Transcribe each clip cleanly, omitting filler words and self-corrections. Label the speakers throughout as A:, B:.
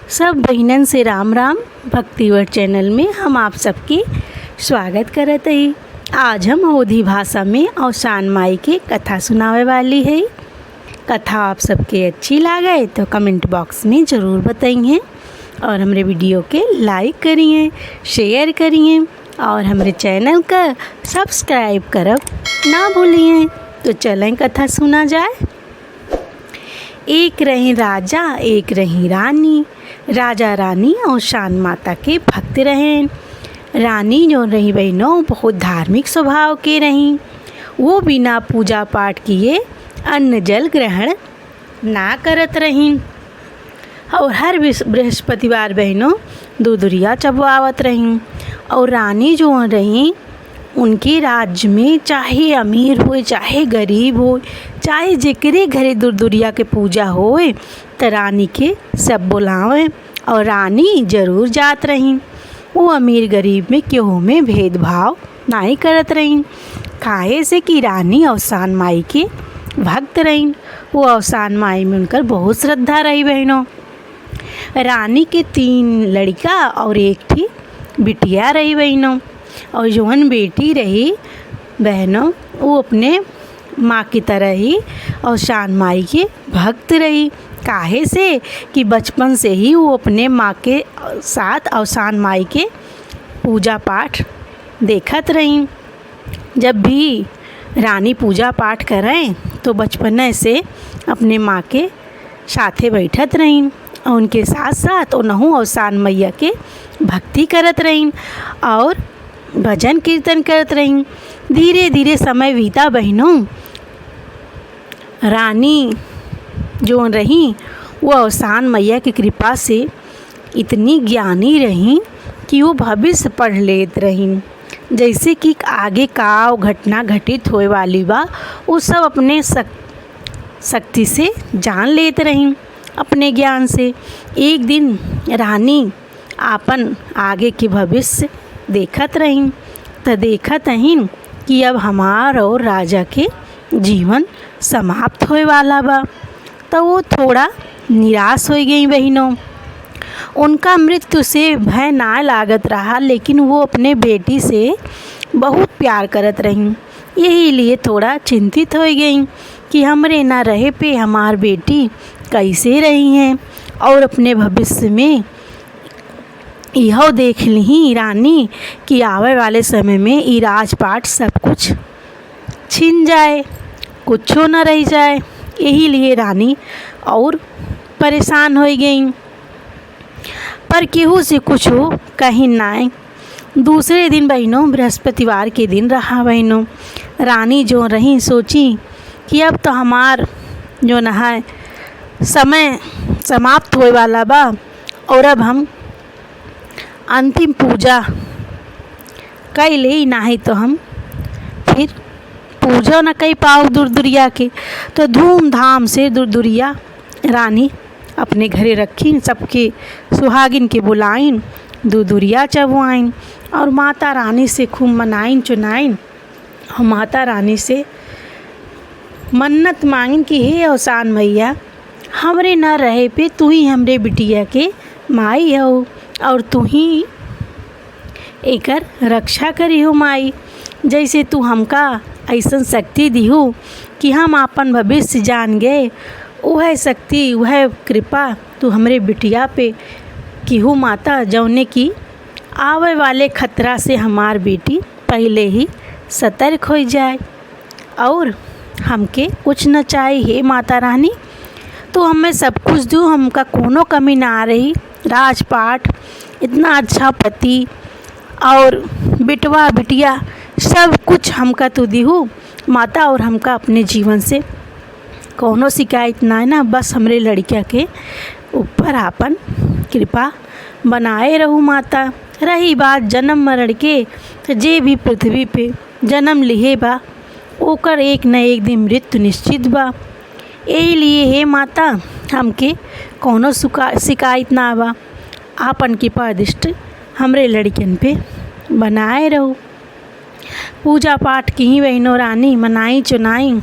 A: सब बहिनन से राम राम। भक्तिवर्ड चैनल में हम आप सबके स्वागत करत हई। आज हम अवधी भाषा में औसान माई के कथा सुनावे वाली है। कथा आप सबके अच्छी लागे तो कमेंट बॉक्स में ज़रूर बताइए और हमारे वीडियो के लाइक करिए, शेयर करिए और हमारे चैनल का सब्सक्राइब करब ना भूलिए। तो चलें कथा सुना जाए। एक रहे राजा, एक रही रानी। राजा रानी औसान माता के भक्त रहें। रानी जो रही बहनों बहुत धार्मिक स्वभाव के रहीं। वो बिना पूजा पाठ किए अन्न जल ग्रहण ना करत रहीं और हर बृहस्पतिवार बहनों दूधरिया चबवावत रहीं। और रानी जो रहीं उनके राज्य में चाहे अमीर हो चाहे गरीब हो, चाहे जेकरे घरे दूरदुरिया के पूजा होए तो रानी के सब बुलावें और रानी जरूर जात रहीं। वो अमीर गरीब में केहू में भेदभाव नहीं करत रहीं। काहे से कि रानी औसान माई के भक्त रहीं। वो औसान माई में उनकर बहुत श्रद्धा रही बहनों। रानी के 3 लड़का और 1 थी बिटिया रही बहनों। और जौन बेटी रही बहनों वो अपने माँ की तरह ही औसान माई के भक्त रही। काहे से कि बचपन से ही वो अपने माँ के साथ औसान माई के पूजा पाठ देखत रहीं। जब भी रानी पूजा पाठ करें तो बचपन से अपने माँ के साथे बैठत रहीं और उनके साथ साथ उन्हों औसान मैया के भक्ति करत रहीं और भजन कीर्तन करत रहीं। धीरे धीरे समय बीता बहनों। रानी जो रहीं वो औसान मैया की कृपा से इतनी ज्ञानी रहीं कि वो भविष्य पढ़ लेत रहीं। जैसे कि आगे का घटना घटित होए वाली बा वो सब अपने शक्ति से जान लेत रहीं अपने ज्ञान से। एक दिन रानी आपन आगे के भविष्य देखत रहीं तो देखत हईं कि अब हमार और राजा के जीवन समाप्त होए वाला बा। तो वो थोड़ा निराश हो गई बहनों। उनका मृत्यु से भय ना लागत रहा, लेकिन वो अपने बेटी से बहुत प्यार करत रहीं। यही लिए थोड़ा चिंतित हो गई कि हमरे ना रहे पे हमार बेटी कैसे रही हैं। और अपने भविष्य में यह देख ली रानी कि आवे वाले समय में ये राजपाट सब कुछ छिन जाए, कुछ न रह जाए। यही लिए रानी और परेशान हो गई। पर केहू से कुछ हो कहीं ना। दूसरे दिन बहनों बृहस्पतिवार के दिन रहा बहनों। रानी जो रही सोची कि अब तो हमार जो न है समय समाप्त होए वाला बा और अब हम अंतिम पूजा कर ले, नहीं तो हम फिर पूजा न कर पाओ दूरदुरिया के। तो धूमधाम से दूरदुरिया रानी अपने घरे रखीं, सबके सुहागिन के बुलाइन, दूरदुरिया चबवाइन और माता रानी से खूब मनाइन चुनाइन और माता रानी से मन्नत मांगिन कि हे औसान मैया हमरे न रहे पे तू ही हमरे बिटिया के माई हो और तू ही एकर रक्षा करी हो माई। जैसे तू हमका ऐसा शक्ति दिहू कि हम आपन भविष्य जान गए, वह शक्ति वह कृपा तू हमरे बिटिया पे किहू माता, जौने की आवे वाले खतरा से हमार बेटी पहले ही सतर्क हो जाए और हमके कुछ न चाहिए। हे माता रानी तो हमें सब कुछ दू, हमका कोनो कमी ना आ रही। राजपाट, इतना अच्छा पति और बिटवा बिटिया सब कुछ हमका तू दिहू माता। और हमका अपने जीवन से कोनो शिकायत ना है ना, बस हमरे लड़किया के ऊपर आपन कृपा बनाए रहू माता। रही बात जन्म मरण के, तो जे भी पृथ्वी पे जन्म लिहे बा ओकर एक न एक दिन मृत्यु निश्चित बा। यही लिए हे माता हमके कोनो शिकायत ना बा। आपन कृपा दृष्टि हमरे लड़कियन पे बनाए रहो। पूजा पाठ की बहनों रानी मनाई चुनाई।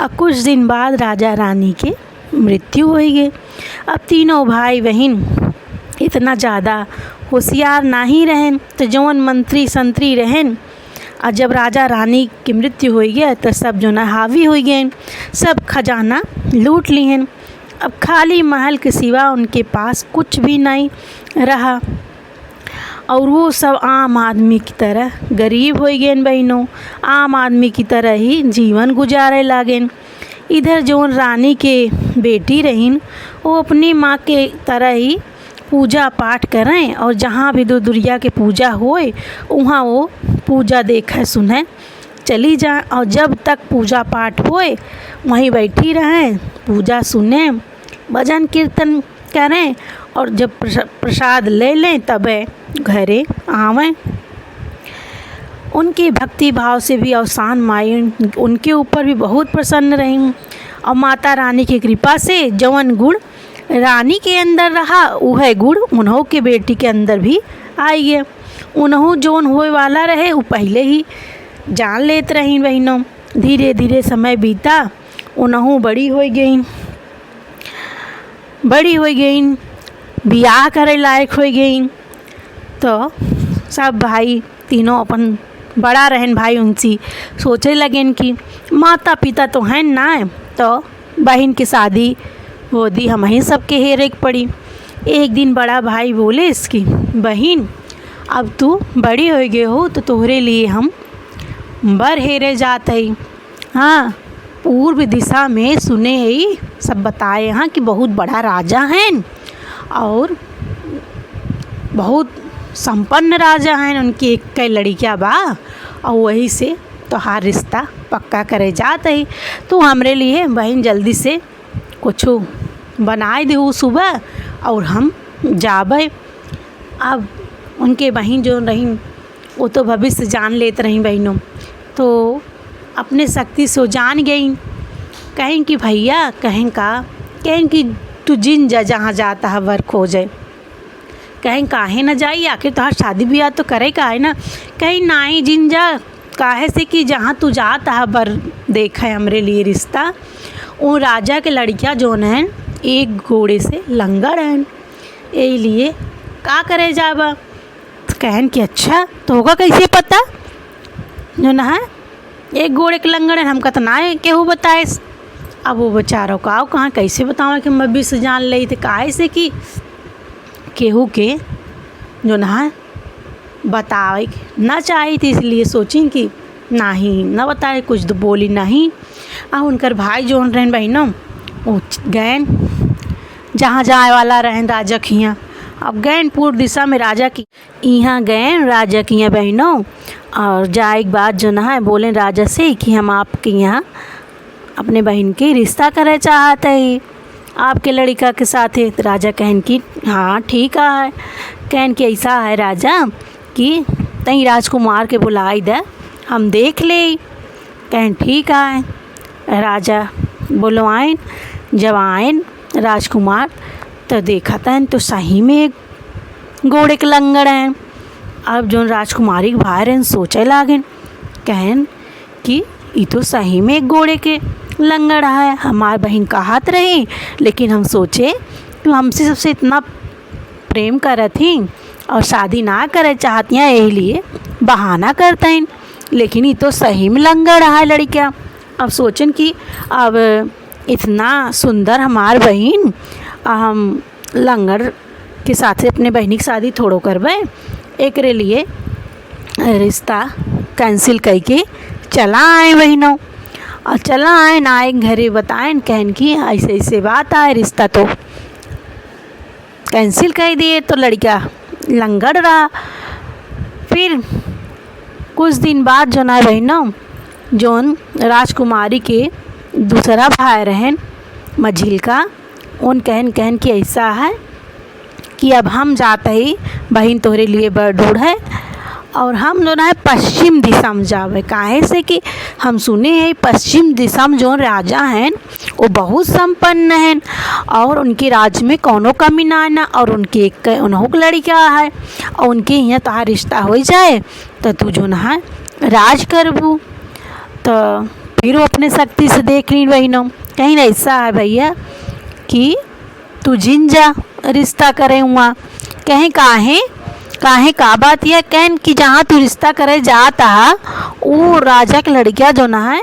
A: और कुछ दिन बाद राजा रानी के मृत्यु हो गई। अब तीनों भाई बहन इतना ज़्यादा होशियार नहीं रहन। तो जौन मंत्री संतरी रहन, और जब राजा रानी की मृत्यु हो गया तो सब जो न हावी हो गए, सब खजाना लूट लिहन। अब खाली महल के सिवा उनके पास कुछ भी नहीं रहा, और वो सब आम आदमी की तरह गरीब हो गए बहनों, आम आदमी की तरह ही जीवन गुजारे लागेन। इधर जौन रानी के बेटी रहीन, वो अपनी माँ के तरह ही पूजा पाठ करें, और जहाँ भी दो दुर्गा के पूजा होए वहाँ वो पूजा देखे सुने चली जाए, और जब तक पूजा पाठ होए वहीं बैठी रहें, पूजा सुने, भजन कीर्तन करें, और जब प्रसाद ले लें तब घरे आवें। उनके भक्ति भाव से भी अवसान माई उनके ऊपर भी बहुत प्रसन्न रहीं, और माता रानी की कृपा से जवन गुण रानी के अंदर रहा वह गुण उन्हों के बेटी के अंदर भी आई गए। उन्हों जौन होए वाला रहे वो पहले ही जान लेत रहीं बहनों। धीरे धीरे समय बीता, उन्हों बड़ी हो गई, बियाह करे लायक हो गई। तो सब भाई तीनों अपन बड़ा रहन भाई उनसी सोचे लगेन कि माता पिता तो हैं ना, तो बहन की शादी हो दी, हम ही सबके हेरे के पड़ी। एक दिन बड़ा भाई बोले इसकी, बहन अब तू बड़ी हो गए हो तो तोहरे लिए हम बर हेरे जाते ही। हाँ, पूर्व दिशा में सुने ही सब बताए यहाँ कि बहुत बड़ा राजा हैं, और बहुत संपन्न राजा हैं, उनकी एक कई लड़कियाँ बा, और वही से तोहार रिश्ता पक्का करे जाते ही। तो हमरे लिए बहन जल्दी से कुछ बनाए दे सुबह, और हम जाबे। अब उनके बहन जो रही वो तो भविष्य जान लेते रहीं बहनों, तो अपने शक्ति से जान गई। कहें कि भैया कहें कि तू जिन जा जहाँ जाता है वर खोजे। कहें काहे न जाई, आखिर तोहार शादी ब्याह तो करे का है ना। कहीं नाई जिन जा, काहे से कि जहाँ तू जाता है बर देखा है हमरे लिए रिश्ता। वो राजा के लड़कियाँ जोन हैं एक घोड़े से लंगड़ हैं, यही लिए का करे जाबा। कहन कि अच्छा तो होगा कैसे पता जो ना है एक घोड़े के लंगड़ हैं, हम कतना है केहू बताए। अब वो बेचारों का कहाँ कैसे बताओ कि मैं भी से जान ली थे, काहे से कि केहू के जो ना है बताए ना चाहिए थी, इसलिए सोची कि नहीं न बताए, कुछ तो बोली नहीं। और उनकर भाई जो रहन बहनों वो गए जहाँ जाए वाला रहन राजा के यहाँ। अब गए पूर्व दिशा में राजा की यहाँ गए राजा के यहाँ बहनों, और जाए एक बात जो ना है बोले राजा से कि हम आपके यहाँ अपने बहन के रिश्ता करे चाहते हैं आपके लड़का के साथ है। तो राजा कहन कि हाँ ठीक है। कहन कि ऐसा है राजा कि तई राजकुमार के बुलाई दे हम देख ले। कहन ठीक है। राजा बुलवाएं, जब आएन राजकुमार तो देखा था तो सही में एक घोड़े के लंगड़ हैं। अब जो राजकुमारी के भाई रहन सोचे लागेन, कहन कि ये तो सही में एक घोड़े के लंगड़ है, हमार बहन का हाथ रही, लेकिन हम सोचे कि हमसे सबसे इतना प्रेम करत थी और शादी ना करे चाहती हैं, यही लिए बहाना करते हैं, लेकिन ये तो सही में लंगड़ है लड़कियाँ। अब सोचन कि अब इतना सुंदर हमार बहन, हम लंगड़ के साथ अपने बहनी की शादी थोड़ो करबे, एक लिए रिश्ता कैंसिल करके चला आए बहनों। और चला आए ना आए घरे बताएं, कहन कि ऐसे ऐसे बात आए, रिश्ता तो कैंसिल कर दिए, तो लड़का लंगड़ रहा। फिर कुछ दिन बाद जो ना बहनों जोन राजकुमारी के दूसरा भाई रहन मझिल का, उन कहन कि ऐसा है कि अब हम जाते ही बहन तोहरे लिए बड़ ढूढ़ है, और हम जो है पश्चिम दिशा में जावे। काहे से कि हम सुने हैं पश्चिम दिशा में जो राजा हैं वो बहुत संपन्न हैं, और उनके राज्य में कोनो कमी ना है ना, और उनके एक उन्हों लड़का है, और उनके यहाँ तोहार रिश्ता हो जाए तो तू जो है राज करबू। तो फिर वो अपने शक्ति से देख ली बहनों, कहीं ऐसा है भैया कि तू जिन जा रिश्ता करे हुआ, कहें काहे काहे का बात यह कहन कि जहाँ तू रिश्ता करे जाता है वो राजा के लड़किया जो ना है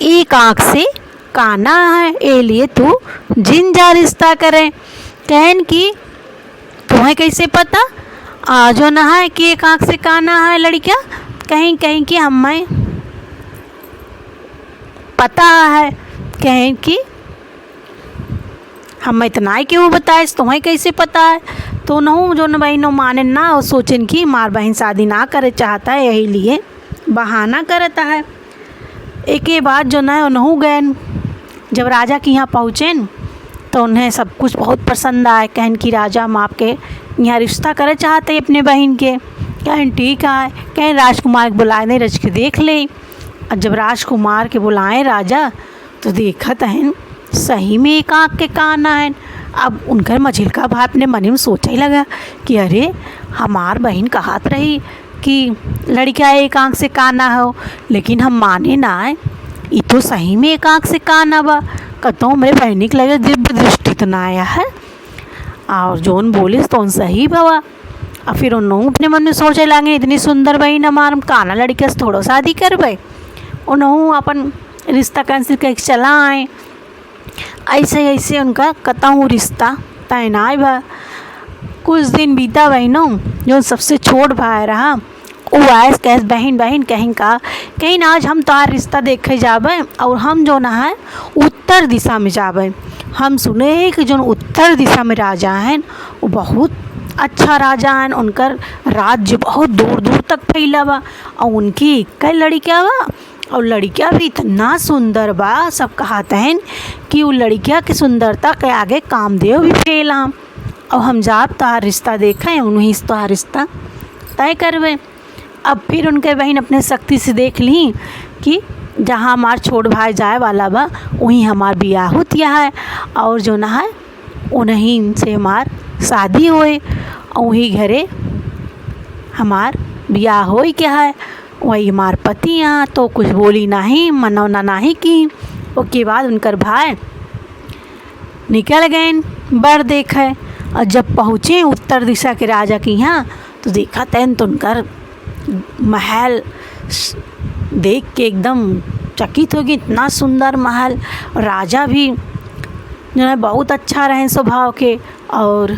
A: एक आँख से काना है, ए लिए तू जिन जा रिश्ता करे। कहन कि तुम्हें कैसे पता जो ना है कि एक आँख से काना है लड़किया। कहीं कहीं कि हमें पता है। कहें कि हम इतना ही क्यों बताए, तुम्हें कैसे पता है। तो नहू जो न बहनों माने ना और सोचन कि मार बहन शादी ना करे चाहता है, यही लिए बहाना करता है। एक के बाद जो न नहू गए, जब राजा के यहाँ पहुँचे तो उन्हें सब कुछ बहुत पसंद आए। कहन कि राजा हम आपके यहाँ रिश्ता करे चाहते हैं अपने बहन के। कहन ठीक है। कहें राजकुमार के बुलाए नहीं, रच के देख ले। और जब राजकुमार के बुलाए राजा तो देखत हैं सही में एक आँख के काना है। अब उनकर मझिलका भाई अपने मन में सोचा ही लगा कि अरे हमार बहन कहत रही कि लड़किया एक आँख से काना हो, लेकिन हम माने ना है, ये तो सही में एक आँख से काना बा। कहता मेरे बहनी के लगे दिव्य दृष्टि तो ना आया है, और जोन बोले तो सही बाबा। और फिर उन्होंने अपने मन में सोचे लगे इतनी सुंदर बहन हमार काना लड़के से थोड़ा शादी करबे। उन्होंने अपन रिश्ता कैंसिल करके चला आए। ऐसे ऐसे उनका कतहूँ रिश्ता तय ना बा। कुछ दिन बीता बहनों, जो सबसे छोट भाई रहा वो आए कैस बहन बहन कहीं का कहीं आज हम तोहार रिश्ता देखे जाबे, और हम जो ना है उत्तर दिशा में जाबे। हम सुने हैं कि जो उत्तर दिशा में राजा हैं वो बहुत अच्छा राजा हैं, उनकर राज्य बहुत दूर दूर तक फैला बा, और उनकी कई लड़कियाँ बा, और लड़कियाँ भी इतना सुंदर बा। सब कहते हैं कि वो लड़कियाँ की सुंदरता के आगे कामदेव भी फेल हम। और हम जाब तोहार रिश्ता देखें, उन्हीं से तोहार रिश्ता तय करवे। अब फिर उनके बहन अपने शक्ति से देख ली कि जहाँ हमार छोट भाई जाए वाला बा वहीं हमार बियाह होतिया है, और जो ना है उन्हीं से हमार शादी होए, और वही घरे हमार बियाह होई क्या है। वही हमार पति यहाँ तो कुछ बोली नहीं, मनौना नहीं की। उसके बाद उनकर भाई निकल गए बर देखे, और जब पहुँचे उत्तर दिशा के राजा के यहाँ तो देखा तैन तो उनकर महल देख के एकदम चकित हो गई। इतना सुंदर महल, राजा भी जो है बहुत अच्छा रहें स्वभाव के और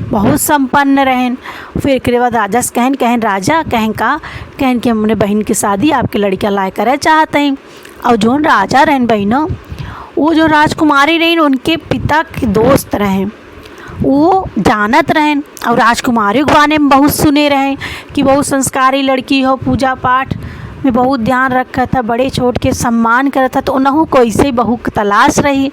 A: बहुत संपन्न रहें। फिर एक बाद राजा से कहन राजा कहन कि हमने बहन की शादी आपके लड़का लाए करे चाहते हैं। और जो राजा रहें बहनों, वो जो राजकुमारी रहें उनके पिता के दोस्त रहें, वो जानत रहें, और राजकुमारी के बारे में बहुत सुने रहें कि बहुत संस्कारी लड़की हो, पूजा पाठ में बहुत ध्यान रखा था, बड़े छोट के सम्मान करा था। तो उन्हों को ऐसे बहू की तलाश रही।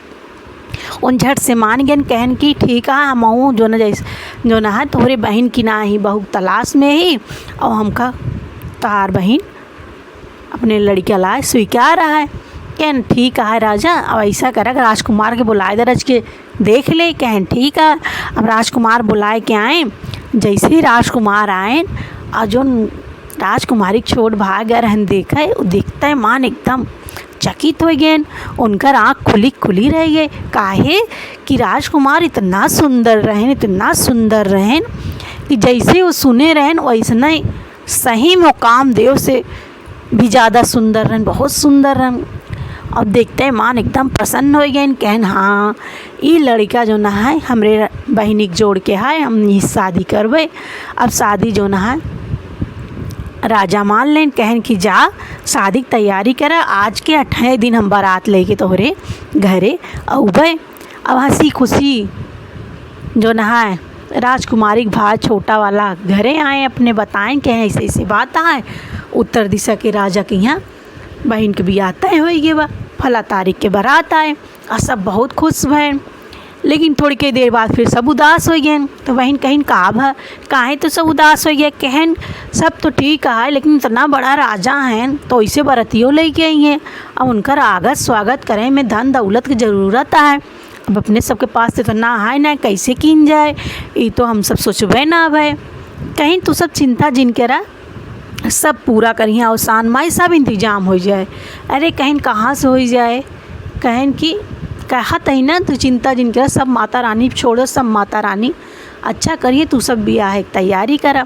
A: उन झट से मान गए, कहन कि ठीक है हम जो न जैसे जो न है तोहरे बहन की ना ही बहू तलाश में ही, और हमका तार बहन अपने लड़किया लाए स्वीकार रहा है। कहन ठीक है राजा, अब ऐसा करा राजकुमार के बुलाए दे, रच के देख ले। कहन ठीक है। अब राजकुमार बुलाए के आए। जैसे ही राजकुमार आए और जो राजकुमारी छोट भाग रहन देखा देखता है मान एकदम चकित हो गए। उनकर आँख खुली रह गए। काहे कि राजकुमार इतना सुंदर रहें कि जैसे वो सुने रहें वैसे ही सही में कामदेव से भी ज़्यादा सुंदर रहें, बहुत सुंदर रहें। अब देखते हैं मान एकदम प्रसन्न हो गए। कहन हाँ ये लड़का जो ना है हमरे बहनी के जोड़ के है, हम ये शादी करबे। अब शादी जो ना है राजा मान लें। कहन कि जा शादी की तैयारी करा, आज के 8 दिन हम बारात लेके तोहरे घरे अउबे। अब हंसी खुशी जो ना है राजकुमारी भाई छोटा वाला घरे आए, अपने बताएं कि ऐसे ऐसे बात आए उत्तर दिशा के राजा के यहाँ बहन के बियाह तय हो गए बा, फला तारीख के बारात आए, और सब बहुत खुश भय। लेकिन थोड़ी के देर बाद फिर सब उदास हो गए। तो बहन कहीं काहे तो सब उदास हो गए। कहन सब तो ठीक है, लेकिन इतना बड़ा राजा हैं तो इसे बरतियों ले के आई हैं, अब उनका आगत स्वागत करें में धन दौलत की ज़रूरत है। अब अपने सबके पास तो ना है ना, कैसे किन जाए, ये तो हम सब सोचबे ना भय। कहीं तो सब चिंता जिन करा सब पूरा करिए, और शान माई सब इंतजाम हो जाए। अरे कहीं कहाँ से हो जाए। कहन कि कहत है ना तो चिंता जिन करा सब माता रानी छोड़ो, सब माता रानी अच्छा करिए तू सब बियाह की तैयारी करा।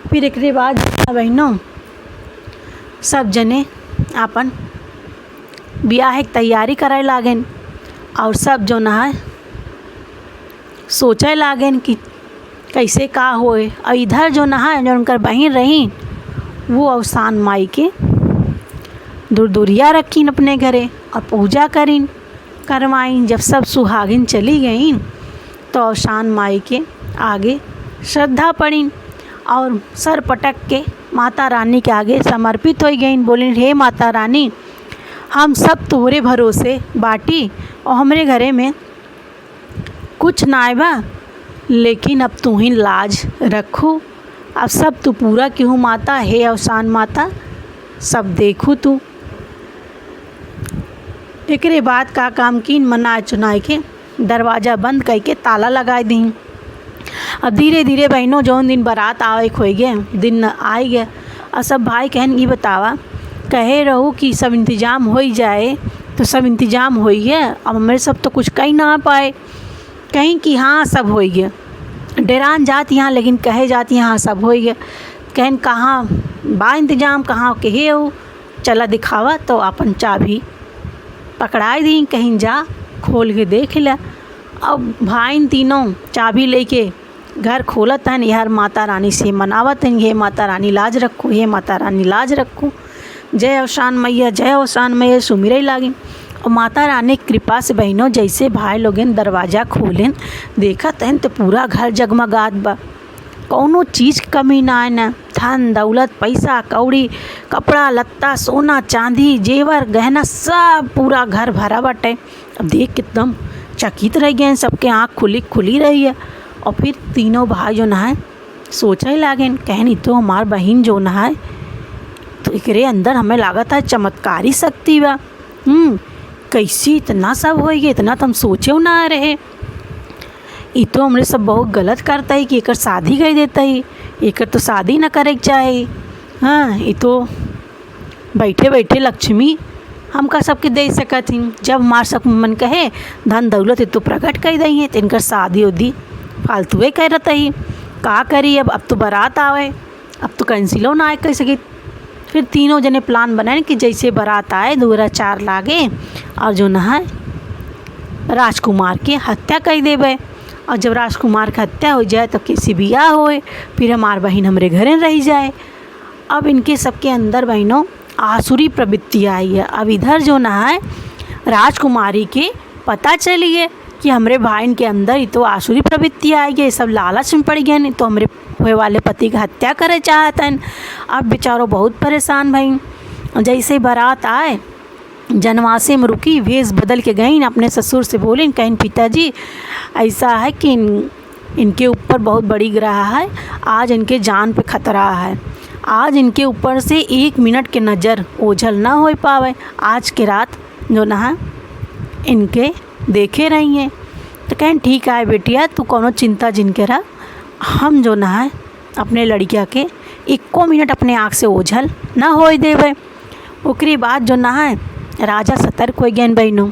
A: फिर एकरे बाद बहनों सब जने अपन बियाह की तैयारी करे लागेन और सब जो ना है सोचे लागेन कि कैसे का होए। और इधर जो ना है जो उनकर बहन रही वो अवसान माई के दूरिया रखीन अपने घरे और पूजा करीन करवाइन। जब सब सुहागिन चली गईं तो अवसान माई के आगे श्रद्धा पड़ीन और सर पटक के माता रानी के आगे समर्पित हो गईन। बोलिन हे माता रानी, हम सब तोरे भरोसे बाटी और हमरे घरे में कुछ ना आए बा, लेकिन अब तू ही लाज रखू। अब सब तू पूरा क्यों माता, हे अवसान माता सब देखू तू। एकरे बाद का काम कीन मना चुनाए के दरवाज़ा बंद करके ताला लगाए दी। अब धीरे धीरे बहनों जौन दिन बारात आवे खोई गए दिन आए गए और सब भाई कहन ये बतावा कहे रहू कि सब इंतज़ाम हो ही जाए तो सब इंतज़ाम हो ही गया। अब मेरे सब तो कुछ कहीं ना पाए, कहीं कि हाँ सब हो गया। डेरान जाती यहाँ लेकिन कहे जाती हाँ सब हो गया। कहन कहाँ बा इंतज़ाम, कहाँ कहे हो, चला दिखावा। तो अपन चाबी पकड़ाई दी, कहीं जा खोल के देख लिया। अब भाई तीनों चाबी लेके घर खोलत हन, यार माता रानी से मनावत हन, हे माता रानी लाज रखो, हे माता रानी लाज रखो, जय अवसान मैया, जय अवसान मैया सुमिरई लागी। और माता रानी की कृपा से बहनों जैसे भाई लोगन दरवाज़ा खोलें देखत हन तो पूरा घर जगमगात बा, कौनो चीज़ की कमी ना है, ना धन दौलत पैसा कौड़ी कपड़ा लत्ता सोना चांदी जेवर गहना सब पूरा घर भरा बाटे। अब देख एकदम चकित रह गए, सबके आँख खुली रही है। और फिर तीनों भाई जो ना है सोचे लागेन, कहनी तो हमार बहन जो ना है तो एकरे अंदर हमें लागत है चमत्कारी शक्ति बा। कैसी इतना सब हो गया, इतना तो हम सोचे ना रहे। ये तो हमरे सब बहुत गलत करता है कि एकर शादी कर देता ही, एकर तो शादी ना करे चाहे। हाँ ये तो बैठे बैठे लक्ष्मी हमका सबके दे सकत ही, जब हमार सब मन कहे धन दौलत तो प्रकट कर दी है, तो इनकर शादी उदी फालतूए कह रहता ही। का करी अब तो बारात आवे, अब तो कैंसिलो ना आए कर सकी। फिर तीनों जने प्लान बनाए कि जैसे बारात आए 2-4 लागे और जो ना है राजकुमार के हत्या कर देवे। और जब राजकुमार की हत्या हो जाए तो किसी बियाह होए, फिर हमार बहन हमरे घरे रह जाए। अब इनके सबके अंदर बहनों आसुरी प्रवृत्ति आई है। अब इधर जो ना है राजकुमारी के पता चलिए कि हमरे भाई के अंदर ही तो आसुरी प्रवृत्ति आई है, सब लालच में पड़ गए, नहीं तो हमरे हुए वाले पति की हत्या करे चाहतन। अब बेचारो बहुत परेशान भई। जैसे बारात आए जनवासे में रुकी, वेश बदल के गई, अपने ससुर से बोली, कहीं पिताजी ऐसा है कि इनके ऊपर बहुत बड़ी ग्रह है, आज इनके जान पे खतरा है, आज इनके ऊपर से 1 मिनट के नज़र ओझल ना हो पावे, आज के रात जो ना है इनके देखे रही हैं। तो कहें ठीक है बेटिया तू कोनो चिंता जिन के रहा, हम जो ना है अपने लड़किया के 1 मिनट अपने आँख से ओझल ना हो देवे। ओकरी बाद जो ना है राजा सतर्क हो गए बहनों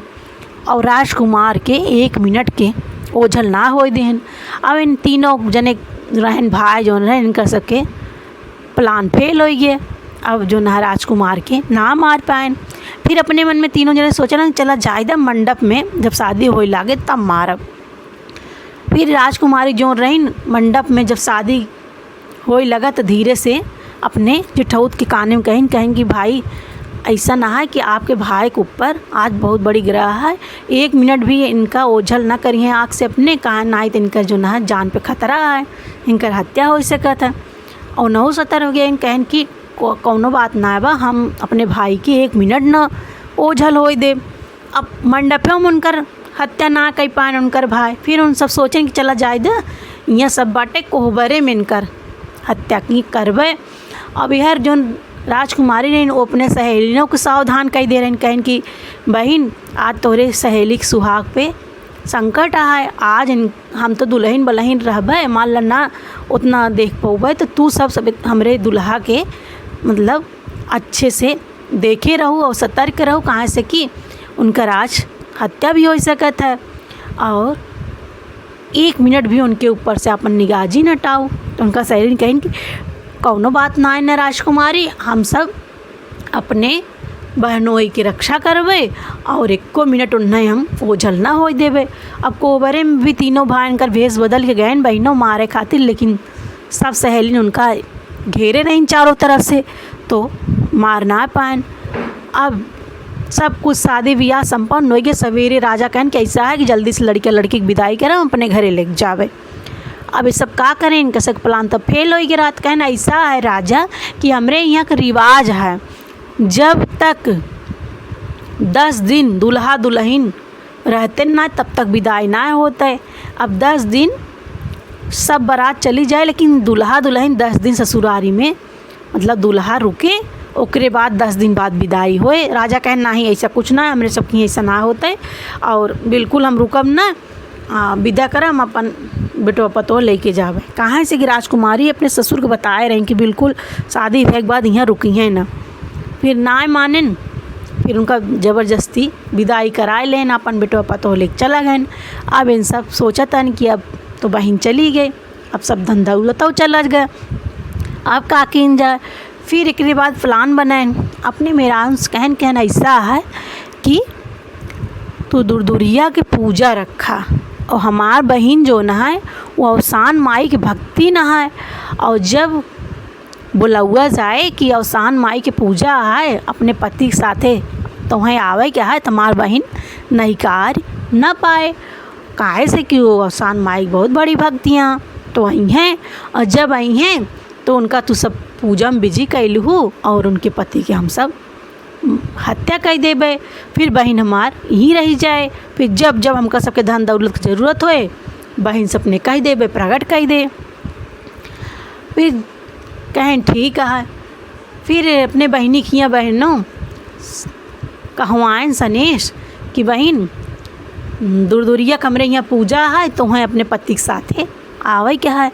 A: और राजकुमार के 1 मिनट के ओझल ना हो देहन। अब इन तीनों जने रहन भाई जो रहे इनका सबके प्लान फेल हो गए। अब जो ना राजकुमार के ना मार पाए। फिर अपने मन में तीनों जने सोचा चला जायदा मंडप में जब शादी हो लागे तब मारब। फिर राजकुमारी जो रही मंडप में जब शादी हो लगा तो धीरे से अपने जेठौत के कान में कहें कि भाई ऐसा ना है कि आपके भाई के ऊपर आज बहुत बड़ी ग्रह है, 1 मिनट भी इनका ओझल ना करिए आँख से अपने, कहा ना तो इनका जो ना जान पे खतरा है, इनकर हत्या हो सकत है। और नौ सतर हो गया इन कहन कि कौनो बात ना है बा, हम अपने भाई की 1 मिनट न ओझल हो दे। अब मंडपों में उनकर हत्या ना कर पाए उनकर भाई, फिर उन सब सोचें कि चला जाए दे यहाँ सब बाटे कोहबरे में इनकर हत्या की करवे। अब यार जो राजकुमारी ने वो अपने सहेलियों को सावधान कर दे रहे कहें कि बहन आज तोरे सहेली के सुहाग पे संकट है, आज हम तो दुल्हन बलहीन रहबे, मान ला ना उतना देख पौबे, तो तू सब हमरे दुल्हा के मतलब अच्छे से देखे रहू और सतर्क रहू, कहाँ से कि उनका राज हत्या भी हो सकत है। और 1 मिनट भी उनके ऊपर से अपन निगाजी न हटाओ। तो उनका सहेली कहें कि कौनो बात ना है न राजकुमारी, हम सब अपने बहनोई की रक्षा करबे और 1 मिनट उन्हें हम ओझल ना हो देवे। अब कोबरे में भी तीनों भाई कर भेष बदल के गए बहनों मारे खातिर, लेकिन सब सहेली उनका घेरे रहीं चारों तरफ से, तो मार ना पाए। अब सब कुछ शादी ब्याह संपन्न हो गए। सवेरे राजा कहन कि ऐसा है कि जल्दी से लड़के लड़की की विदाई करें, अपने घरे लेके जावे। अब ये सब का करें, इनका सब प्लान तो फेल हो गया। रात कहन ऐसा है राजा कि हमरे यहाँ का रिवाज है, जब तक 10 दिन दूल्हा दुल्हन रहते ना तब तक विदाई ना होते। अब 10 दिन सब बारात चली जाए, लेकिन दूल्हा दुल्हन 10 दिन ससुरारी में, मतलब दूल्हा रुके, ओकरे बाद 10 दिन बाद विदाई होए। राजा कहन नहीं ऐसा कुछ ना, हमरे सबकी ऐसा ना होते और बिल्कुल हम रुकब ना, विदा करम अपन बेटो पतो लेके जावे। कहाँ से कि राजकुमारी अपने ससुर को बताए रही कि बिल्कुल शादी के बाद यहाँ रुकी हैं ना। फिर ना मानन, फिर उनका ज़बरदस्ती विदाई कराए लेन, अपन बेटो पतो लेके चला गए। अब इन सब सोचा था कि अब तो बहन चली गई, अब सब धंधा उलता चला गया, अब का किन जाए। फिर एक बाद प्लान बनाए अपने मेरांस कहन ऐसा है कि तू दुर्दुरिया के पूजा रखा और हमार बहन जो न है वो अवसान माई की भक्ति न है, और जब बुलावा जाए कि अवसान माई के पूजा है अपने पति के साथे, तो वहीं आवे क्या है तुम्हार बहन नहीं कार न पाए। काहे से कि वो अवसान माई बहुत बड़ी भक्तियाँ तो आई हैं, और जब आई हैं तो उनका तू सब पूजा में बिजी कैलू और उनके पति के हम सब हत्या कर देबे। फिर बहन हमार यहीं रही जाए। फिर जब जब हमका सबके धन दौलत की ज़रूरत होए, बहन सबने कह देबे, प्रकट कर दे। फिर कहें ठीक है। फिर अपने बहनी किया बहनों कहवाएं सनेश कि बहन दूरदूरिया कमरे यहाँ पूजा है, तो वहाँ अपने पति के साथ है आवे क्या है।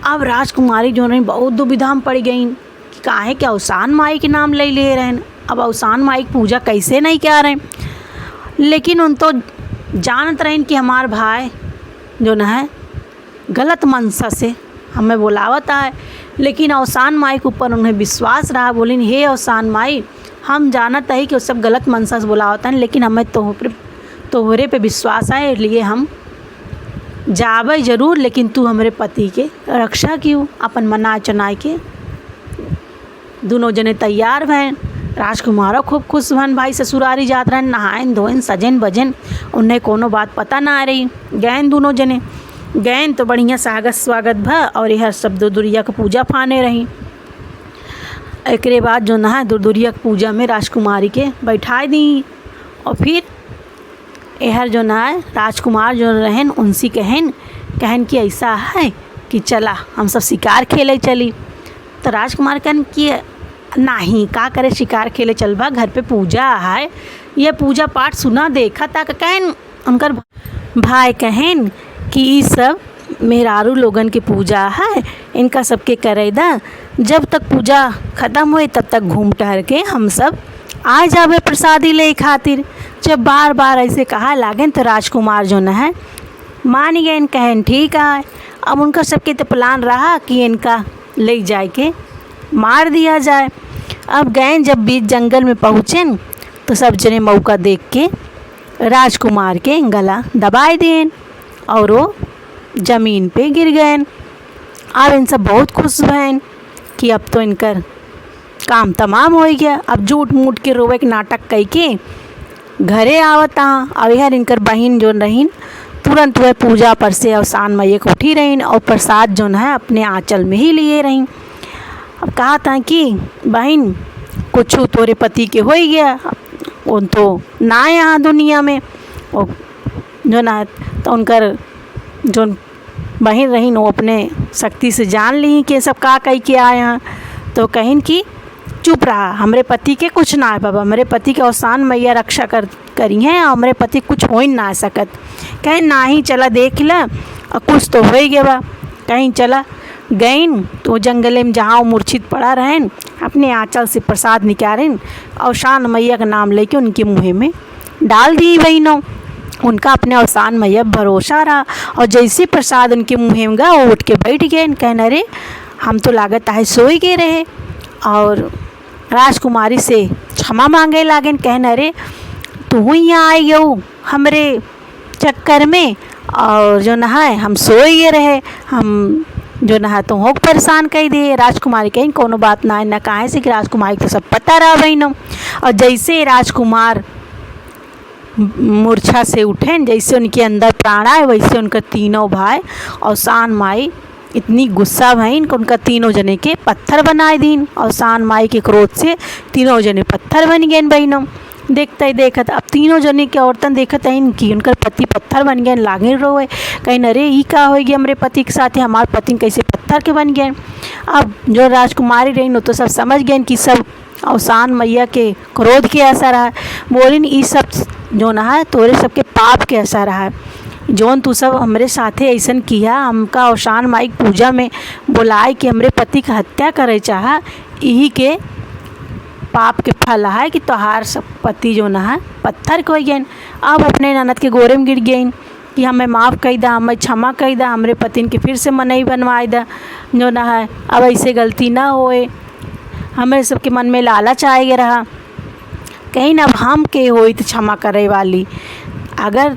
A: अब राजकुमारी जो रही बहुत दुविधा में पड़ गई कि काहे क्या अवसान माई के नाम ले रहे हैं। अब अवसान माई की पूजा कैसे नहीं क्या रहे, लेकिन उन तो जानत रहें कि हमार भाई जो न है गलत मनसा से हमें बुलावता है, लेकिन अवसान माई के ऊपर उन्हें विश्वास रहा। बोलिन हे अवसान माई, हम जानत है कि वो सब गलत मनसा से बुलावता है, लेकिन हमें तोहरे पे विश्वास है, इसलिए हम जावे ज़रूर, लेकिन तू हमारे पति के रक्षा क्यों। अपन मना चनाए के दोनों जने तैयार भैन। राजकुमारों खूब खुश भन, भाई ससुरारी जात रहन, नहायन धोयन सजन बजन, उन्हें कोनो बात पता ना आ रही। गैन दोनों जने गैन तो बढ़िया स्वागत भा और यह सब दुर्दुरिया की पूजा फाने रही। एक बाद जो ना दुर्दुरिया की पूजा में राजकुमारी के बैठाई दी, और फिर यहर जो ना राजकुमार जो रहन उनसे कहन कि ऐसा है कि चला हम सब शिकार खेले चली। तो राजकुमार कहन कि नहीं का करे शिकार खेले चलबा, घर पे पूजा है, यह पूजा पाठ सुना देखा था। कहन उनकर भाई कहन कि ये सब मेहरारू लोगन की पूजा है, इनका सबके करे दा, जब तक पूजा ख़त्म हुई तब तक घूम टहर के हम सब आ जावे प्रसादी ले खातिर। जब बार बार ऐसे कहा लागन तो राजकुमार जो न है मान गए, कहन ठीक है। अब उनका सबके तो प्लान रहा कि इनका ले जाए के मार दिया जाए। अब गए जब बीच जंगल में पहुँचें तो सब जने मौका देख के राजकुमार के गला दबाए दें और वो ज़मीन पे गिर गए। अब इन सब बहुत खुश भैन कि अब तो इनकर काम तमाम हो गया। अब झूठ मूठ के रोवे के नाटक कई के घरे आवता। अब यार इनकर बहन जो रहीन तुरंत वह पूजा पर से अवसान मैया को उठी रहीन और प्रसाद जो है अपने आंचल में ही लिए रहीन। अब कहा था कि बहन कुछ तोरे पति के हो ही गया, उन तो ना यहाँ दुनिया में, और जो ना तो उनकर जो बहन रहीन वो अपने शक्ति से जान ली कि सब का कही के आए हैं। तो कहीं कि चुप रहा, हमारे पति के कुछ ना है बाबा, हमारे पति के अवसान मैया रक्षा करी हैं और हमारे पति कुछ हो ही ना सकत। कहीं ना ही चला देख ला और कुछ तो हो ही गया बा। कहीं चला गईन तो जंगले में जहाँ मूर्छित पड़ा रहें अपने आंचल से प्रसाद निकालें और शान मैया का नाम लेके उनके मुँह में डाल दी बहनों। उनका अपने अवसान मैया भरोसा रहा और जैसे प्रसाद उनके मुँह में गया वो उठ के बैठ गए। कहने अरे हम तो लागत है सो ही गए रहे। और राजकुमारी से क्षमा मांगे लागें। कहने अरे तू यहाँ आई गऊ हमरे चक्कर में और जो नहाए हम सोए गए रहे, हम जो नहा तो हो परेशान कही दे। राजकुमारी कहीं कोनो बात ना है न काहे से कि राजकुमारी तो सब पता रहा बहनों। और जैसे राजकुमार मूर्छा से उठे, जैसे उनके अंदर प्राण आए वैसे उनका तीनों भाई अवसान माई इतनी गुस्सा भईन कि उनका तीनों जने के पत्थर बनाए दीन। अवसान माई के क्रोध से तीनों जने पत्थर बन गए बहनों। देखते ही देखत अब तीनों जने के औरतन देखत है कि उनका पति पत्थर बन गए, लागे रोए कहीं अरे ही का होगी हमारे पति के साथ, हमारे पति कैसे पत्थर के बन गए। अब जो राजकुमारी रही तो सब समझ गए कि सब अवसान मैया के क्रोध के असर है। बोलिन ये सब जो ना है तोरे सबके पाप के असर है, जौन तू सब हमरे साथे ऐसन किया, हमका अवसान माई पूजा में बुलाए कि हमरे पति की हत्या करे चाह, यही के पाप के फल है कि तोहार सब पति जो ना है पत्थर को गए। अब अपने ननद के गोरे में गिर गई कि हमें माफ़ कर दा, हमें क्षमा कर दा, हमरे पति के फिर से मनई बनवाए दा जो ना है, अब ऐसे गलती ना होए। हमें सबके मन में लालच आए रहा कहीं ना अब हम के होई तो क्षमा करे वाली, अगर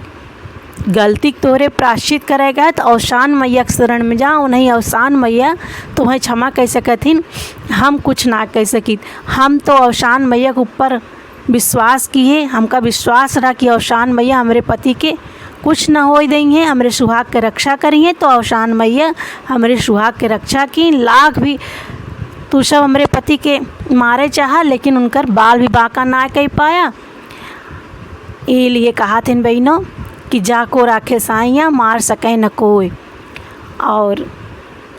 A: गलती तोरे प्राश्चित करेगा तो अवसान मैया के शरण में जाओ, नहीं अवसान मैया तुम्हें क्षमा कह सकथिन, हम कुछ ना कह सकित। हम तो अवसान मैया के ऊपर विश्वास किए, हमका विश्वास रहा कि अवसान मैया हमारे पति के कुछ ना हो देंगे, हमारे सुहाग के रक्षा करेंगे। तो अवसान मैया हमारे सुहाग के रक्षा की, लाख भी तू सब हमारे पति के मारे चाहा लेकिन उनकर बाल भी बाका ना कह पाया। ये लिए कहा थे बहनों कि जाको राखे साइयाँ मार सके न कोई। और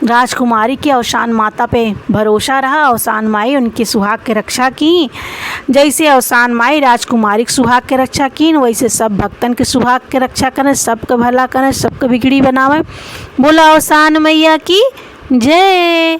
A: राजकुमारी के अवसान माता पे भरोसा रहा, अवसान माई उनकी सुहाग के रक्षा की। जैसे अवसान माई राजकुमारी के सुहाग के रक्षा की वैसे सब भक्तन के सुहाग के रक्षा करें, सबके भला करें, सबके बिगड़ी बनावे। बोला अवसान मैया की जय।